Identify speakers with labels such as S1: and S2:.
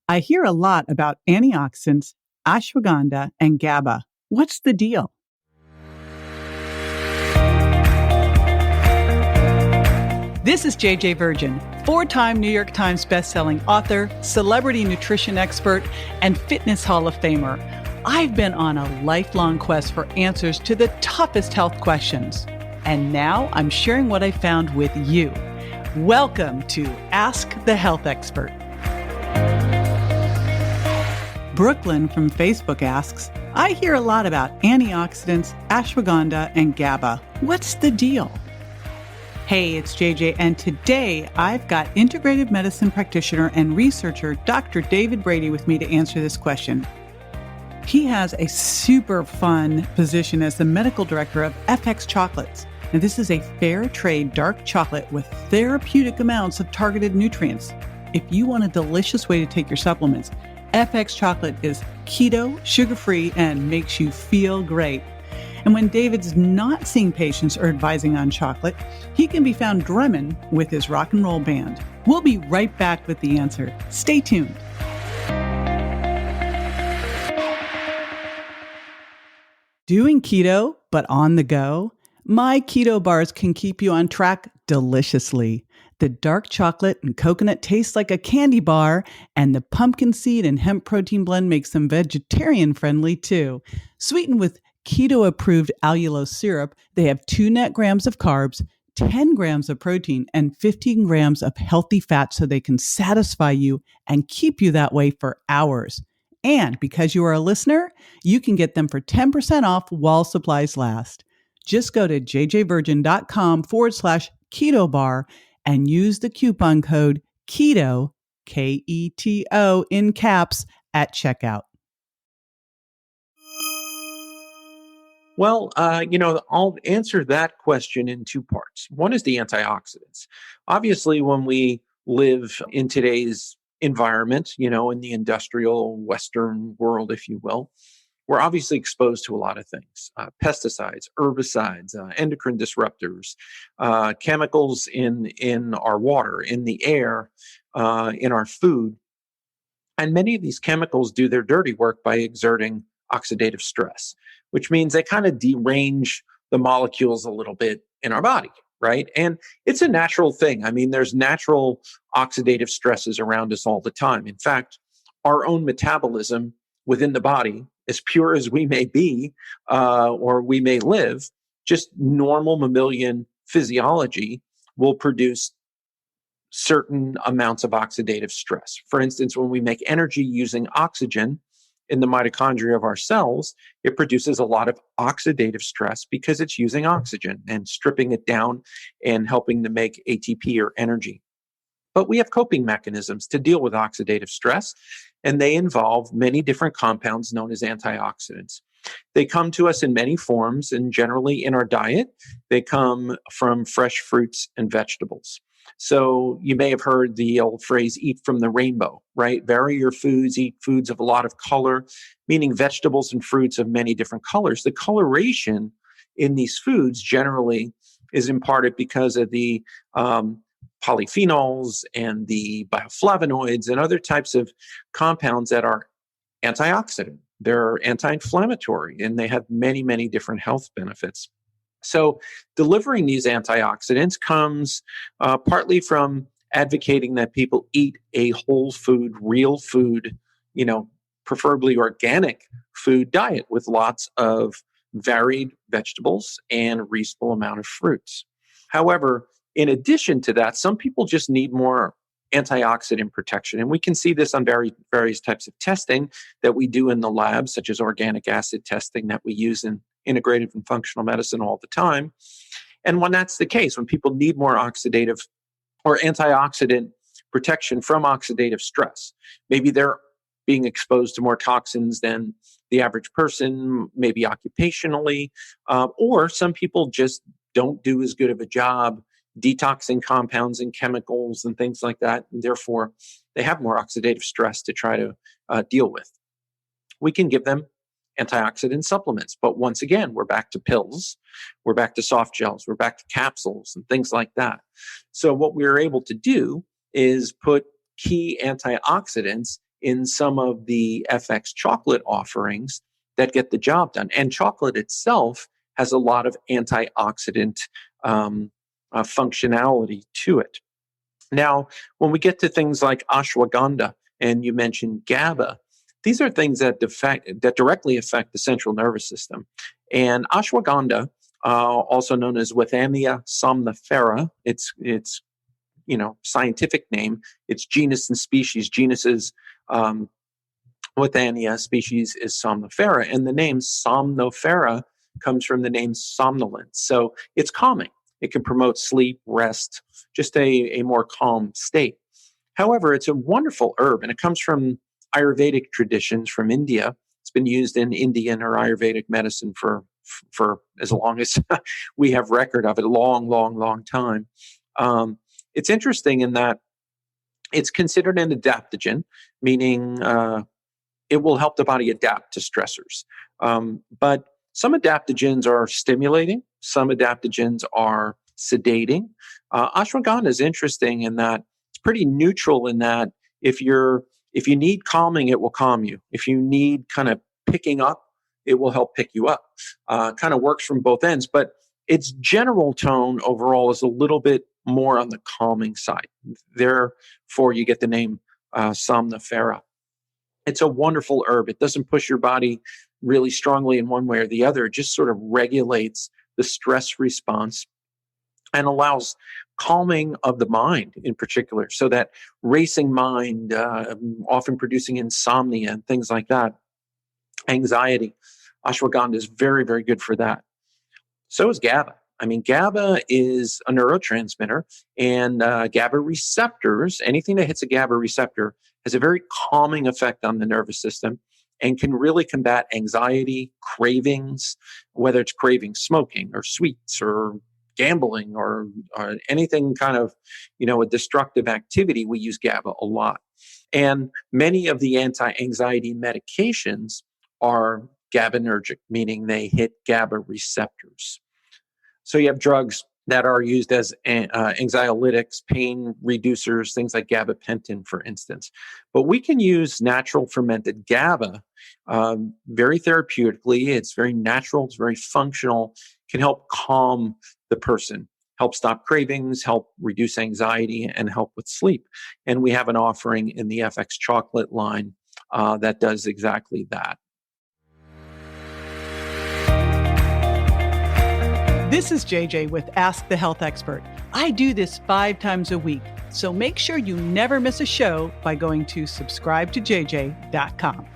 S1: I hear a lot about antioxidants, ashwagandha, and GABA. What's the deal? This is JJ Virgin, 4-time New York Times bestselling author, celebrity nutrition expert, and fitness Hall of Famer. I've been on a lifelong quest for answers to the toughest health questions. And now I'm sharing what I found with you. Welcome to Ask the Health Expert. Brooklyn from Facebook asks, I hear a lot about antioxidants, ashwagandha, and GABA. What's the deal? Hey, it's JJ, and today I've got integrative medicine practitioner and researcher Dr. David Brady with me to answer this question. He has a super fun position as the medical director of FX Chocolates. And this is a fair trade dark chocolate with therapeutic amounts of targeted nutrients. If you want a delicious way to take your supplements, FX Chocolate is keto, sugar-free, and makes you feel great. And when David's not seeing patients or advising on chocolate, he can be found drumming with his rock and roll band. We'll be right back with the answer. Stay tuned. Doing keto, but on the go? My keto bars can keep you on track deliciously. The dark chocolate and coconut taste like a candy bar, and the pumpkin seed and hemp protein blend makes them vegetarian friendly too. Sweetened with keto-approved allulose syrup, they have 2 net grams of carbs, 10 grams of protein, and 15 grams of healthy fat so they can satisfy you and keep you that way for hours. And because you are a listener, you can get them for 10% off while supplies last. Just go to jjvirgin.com/keto bar and use the coupon code KETO, KETO in caps at checkout.
S2: Well, I'll answer that question in 2 parts. One is the antioxidants. Obviously, when we live in today's environment, in the industrial Western world, if you will, we're obviously exposed to a lot of things, pesticides, herbicides, endocrine disruptors, chemicals in our water, in the air, in our food. And many of these chemicals do their dirty work by exerting oxidative stress, which means they kind of derange the molecules a little bit in our body, right? And it's a natural thing. I mean, there's natural oxidative stresses around us all the time. In fact, our own metabolism within the body, as pure as we may be, or we may live, just normal mammalian physiology will produce certain amounts of oxidative stress. For instance, when we make energy using oxygen in the mitochondria of our cells, it produces a lot of oxidative stress because it's using oxygen and stripping it down and helping to make ATP or energy. But we have coping mechanisms to deal with oxidative stress, and they involve many different compounds known as antioxidants. They come to us in many forms, and generally in our diet, they come from fresh fruits and vegetables. So you may have heard the old phrase, eat from the rainbow, right? Vary your foods, eat foods of a lot of color, meaning vegetables and fruits of many different colors. The coloration in these foods generally is imparted because of the polyphenols and the bioflavonoids and other types of compounds that are antioxidant. They're anti-inflammatory, and they have many, many different health benefits. So delivering these antioxidants comes partly from advocating that people eat a whole food, real food, preferably organic food diet with lots of varied vegetables and a reasonable amount of fruits. However, in addition to that, some people just need more antioxidant protection. And we can see this on various types of testing that we do in the lab, such as organic acid testing that we use in integrative and functional medicine all the time. And when that's the case, when people need more oxidative or antioxidant protection from oxidative stress, maybe they're being exposed to more toxins than the average person, maybe occupationally, or some people just don't do as good of a job detoxing compounds and chemicals and things like that, and therefore they have more oxidative stress to try to deal with. We can give them antioxidant supplements, but once again, we're back to pills, we're back to soft gels, we're back to capsules and things like that. So what we're able to do is put key antioxidants in some of the FX chocolate offerings that get the job done. And chocolate itself has a lot of antioxidant functionality to it. Now, when we get to things like ashwagandha, and you mentioned GABA, these are things that directly affect the central nervous system. And ashwagandha, also known as Withania somnifera, its scientific name, its genus and species. Genus is Withania, species is somnifera, and the name somnifera comes from the name somnolence. So it's calming. It can promote sleep, rest, just a more calm state. However, it's a wonderful herb, and it comes from Ayurvedic traditions from India. It's been used in Indian or Ayurvedic medicine for as long as we have record of it, a long, long, long time. It's interesting in that it's considered an adaptogen, meaning it will help the body adapt to stressors. But some adaptogens are stimulating, some adaptogens are sedating. Ashwagandha is interesting in that it's pretty neutral in that if you need calming, it will calm you. If you need kind of picking up, it will help pick you up. Kind of works from both ends, but its general tone overall is a little bit more on the calming side. Therefore, you get the name somnifera. It's a wonderful herb. It doesn't push your body really strongly in one way or the other. It just sort of regulates the stress response and allows calming of the mind in particular. So that racing mind, often producing insomnia and things like that, anxiety, ashwagandha is very, very good for that. So is GABA. I mean, GABA is a neurotransmitter, and GABA receptors, anything that hits a GABA receptor, has a very calming effect on the nervous system and can really combat anxiety, cravings, whether it's craving smoking or sweets or gambling or anything kind of, a destructive activity. We use GABA a lot. And many of the anti-anxiety medications are GABAergic, meaning they hit GABA receptors. So you have drugs that are used as anxiolytics, pain reducers, things like gabapentin, for instance. But we can use natural fermented GABA very therapeutically. It's very natural. It's very functional. Can help calm the person, help stop cravings, help reduce anxiety, and help with sleep. And we have an offering in the FX chocolate line that does exactly that.
S1: This is JJ with Ask the Health Expert. I do this 5 times a week, so make sure you never miss a show by going to subscribetoJJ.com.